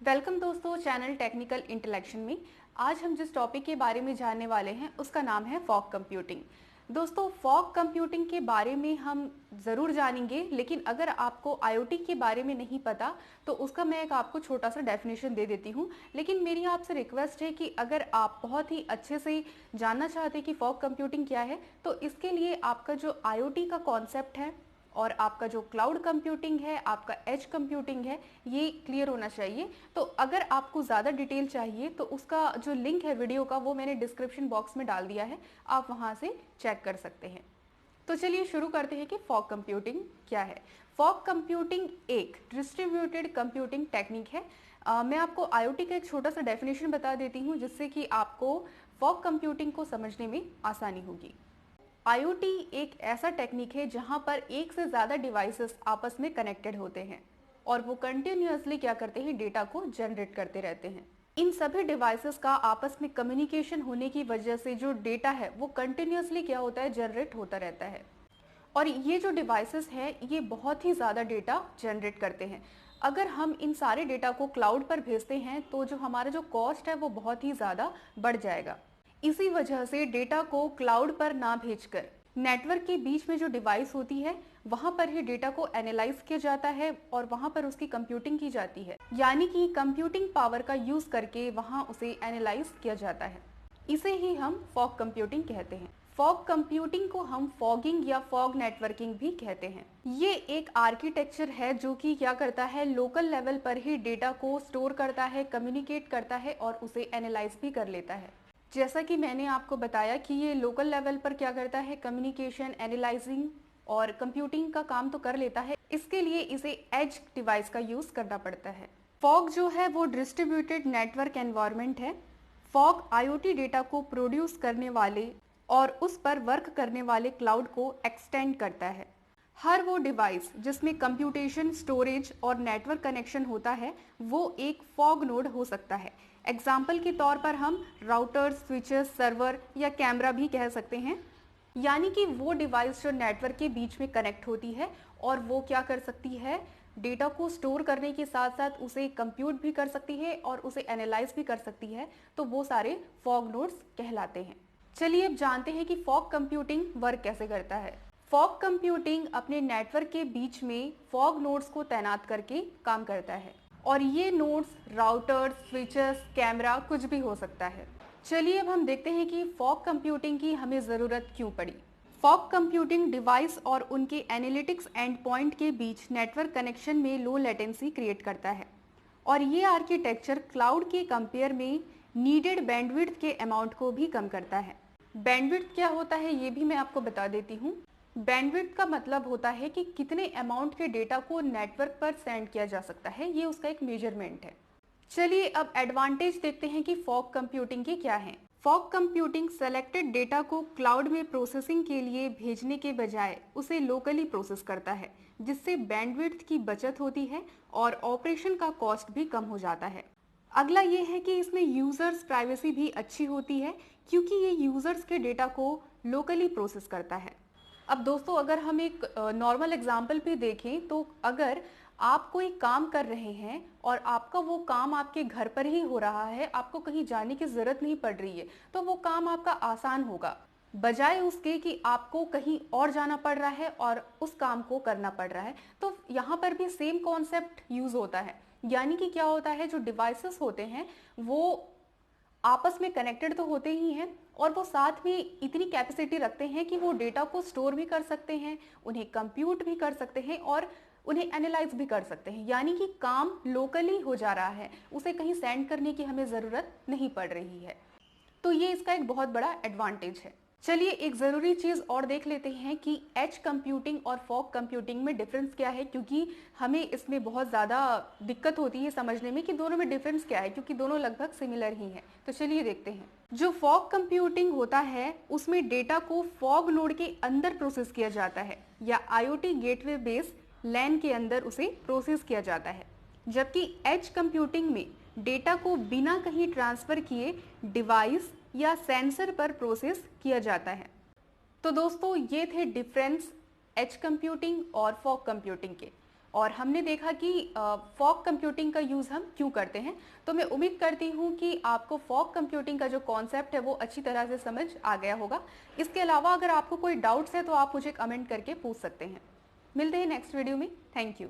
Welcome दोस्तों channel technical इंटेलेक्शन में। आज हम जिस टॉपिक के बारे में जानने वाले हैं उसका नाम है फॉग कंप्यूटिंग। दोस्तों फॉग कंप्यूटिंग के बारे में हम ज़रूर जानेंगे, लेकिन अगर आपको आईओटी के बारे में नहीं पता तो उसका मैं एक आपको छोटा सा डेफिनेशन दे देती हूँ। लेकिन मेरी आपसे रिक्वेस्ट है कि अगर आप बहुत ही अच्छे से जानना चाहते हैं कि फॉग कंप्यूटिंग क्या है तो इसके लिए आपका जो आईओटी का कॉन्सेप्ट है और आपका जो क्लाउड कंप्यूटिंग है, आपका एज कंप्यूटिंग है, ये क्लियर होना चाहिए। तो अगर आपको ज़्यादा डिटेल चाहिए तो उसका जो लिंक है वीडियो का वो मैंने डिस्क्रिप्शन बॉक्स में डाल दिया है, आप वहाँ से चेक कर सकते हैं। तो चलिए शुरू करते हैं कि फॉग कंप्यूटिंग क्या है। फॉग कंप्यूटिंग एक डिस्ट्रीब्यूटेड कंप्यूटिंग टेक्निक है। मैं आपको आईओटी का एक छोटा सा डेफिनेशन बता देती हूँ जिससे कि आपको फॉग कंप्यूटिंग को समझने में आसानी होगी। आईओटी एक ऐसा टेक्निक है जहां पर एक से ज़्यादा डिवाइसेस आपस में कनेक्टेड होते हैं और वो कंटिन्यूअसली क्या करते हैं, डेटा को जनरेट करते रहते हैं। इन सभी डिवाइसेस का आपस में कम्युनिकेशन होने की वजह से जो डेटा है वो कंटिन्यूअसली क्या होता है, जनरेट होता रहता है। और ये जो डिवाइसेस हैं ये बहुत ही ज़्यादा डेटा जनरेट करते हैं। अगर हम इन सारे डेटा को क्लाउड पर भेजते हैं तो जो हमारा जो कॉस्ट है वो बहुत ही ज़्यादा बढ़ जाएगा। इसी वजह से डेटा को क्लाउड पर ना भेजकर नेटवर्क के बीच में जो डिवाइस होती है वहां पर ही डेटा को एनालाइज किया जाता है और वहां पर उसकी कंप्यूटिंग की जाती है, यानी कि कंप्यूटिंग पावर का यूज करके वहां उसे एनालाइज किया जाता है। इसे ही हम फॉग कंप्यूटिंग कहते हैं। फॉग कंप्यूटिंग को हम फॉगिंग या फॉग नेटवर्किंग भी कहते हैं। ये एक आर्किटेक्चर है जो कि क्या करता है, लोकल लेवल पर ही डेटा को स्टोर करता है, कम्युनिकेट करता है और उसे एनालाइज भी कर लेता है। जैसा कि मैंने आपको बताया कि ये लोकल लेवल पर क्या करता है, कम्युनिकेशन, एनालाइजिंग और कंप्यूटिंग का काम तो कर लेता है। इसके लिए इसे एज डिवाइस का यूज करना पड़ता है। फॉग जो है वो डिस्ट्रीब्यूटेड नेटवर्क एनवायरनमेंट है। फॉग आईओटी डेटा को प्रोड्यूस करने वाले और उस पर वर्क करने वाले क्लाउड को एक्सटेंड करता है। हर वो डिवाइस जिसमें कंप्यूटेशन, स्टोरेज और नेटवर्क कनेक्शन होता है वो एक फॉग नोड हो सकता है। एग्जाम्पल के तौर पर हम राउटर, स्विचेस, सर्वर या कैमरा भी कह सकते हैं। यानी कि वो डिवाइस जो नेटवर्क के बीच में कनेक्ट होती है और वो क्या कर सकती है, डेटा को स्टोर करने के साथ साथ उसे कंप्यूट भी कर सकती है और उसे एनालाइज भी कर सकती है, तो वो सारे फॉग नोड्स कहलाते हैं। चलिए अब जानते हैं कि फॉग कंप्यूटिंग वर्क कैसे करता है। फॉग कंप्यूटिंग अपने नेटवर्क के बीच में फॉग नोड्स को तैनात करके काम करता है और ये नोड्स राउटर, स्विचेस, कैमरा कुछ भी हो सकता है। चलिए अब हम देखते हैं कि फॉग कंप्यूटिंग की हमें ज़रूरत क्यों पड़ी। फॉग कंप्यूटिंग डिवाइस और उनके एनालिटिक्स एंड पॉइंट के बीच नेटवर्क कनेक्शन में लो लेटेंसी क्रिएट करता है और ये आर्किटेक्चर क्लाउड के कंपेयर में नीडेड बैंडविड्थ के अमाउंट को भी कम करता है। बैंडविड्थ क्या होता है ये भी मैं आपको बता देती हूँ। बैंडविड्थ का मतलब होता है कि कितने अमाउंट के डेटा को नेटवर्क पर सेंड किया जा सकता है, ये उसका एक मेजरमेंट है। चलिए अब एडवांटेज देखते हैं कि फॉग कंप्यूटिंग के क्या हैं। फॉग कंप्यूटिंग सेलेक्टेड डेटा को क्लाउड में प्रोसेसिंग के लिए भेजने के बजाय उसे लोकली प्रोसेस करता है, जिससे बैंडविड्थ की बचत होती है और ऑपरेशन का कॉस्ट भी कम हो जाता है। अगला ये है कि इसमें यूजर्स प्राइवेसी भी अच्छी होती है क्योंकि ये यूजर्स के डेटा को लोकली प्रोसेस करता है। अब दोस्तों अगर हम एक नॉर्मल एग्जाम्पल पे देखें तो अगर आप कोई काम कर रहे हैं और आपका वो काम आपके घर पर ही हो रहा है, आपको कहीं जाने की जरूरत नहीं पड़ रही है, तो वो काम आपका आसान होगा, बजाय उसके कि आपको कहीं और जाना पड़ रहा है और उस काम को करना पड़ रहा है। तो यहाँ पर भी सेम कॉन्सेप्ट यूज होता है, यानी कि क्या होता है, जो डिवाइसेस होते हैं वो आपस में कनेक्टेड तो होते ही हैं और वो साथ में इतनी कैपेसिटी रखते हैं कि वो डेटा को स्टोर भी कर सकते हैं, उन्हें कंप्यूट भी कर सकते हैं और उन्हें एनालाइज भी कर सकते हैं। यानी कि काम लोकली हो जा रहा है, उसे कहीं सेंड करने की हमें ज़रूरत नहीं पड़ रही है। तो ये इसका एक बहुत बड़ा एडवांटेज है। चलिए एक ज़रूरी चीज़ और देख लेते हैं कि एज कंप्यूटिंग और फॉग कंप्यूटिंग में डिफरेंस क्या है, क्योंकि हमें इसमें बहुत ज़्यादा दिक्कत होती है समझने में कि दोनों में डिफरेंस क्या है, क्योंकि दोनों लगभग सिमिलर ही हैं। तो चलिए देखते हैं। जो फॉग कंप्यूटिंग होता है उसमें डेटा को फॉग नोड के अंदर प्रोसेस किया जाता है या आईओटी गेटवे बेस लैन के अंदर उसे प्रोसेस किया जाता है, जबकि एज कंप्यूटिंग में डेटा को बिना कहीं ट्रांसफर किए डिवाइस या सेंसर पर प्रोसेस किया जाता है। तो दोस्तों ये थे डिफरेंस एज कंप्यूटिंग और फॉग कंप्यूटिंग के। और हमने देखा कि फॉग कंप्यूटिंग का यूज़ हम क्यों करते हैं। तो मैं उम्मीद करती हूँ कि आपको फॉग कंप्यूटिंग का जो कॉन्सेप्ट है वो अच्छी तरह से समझ आ गया होगा। इसके अलावा अगर आपको कोई डाउट्स है तो आप मुझे कमेंट करके पूछ सकते हैं। मिलते हैं नेक्स्ट वीडियो में। Thank you.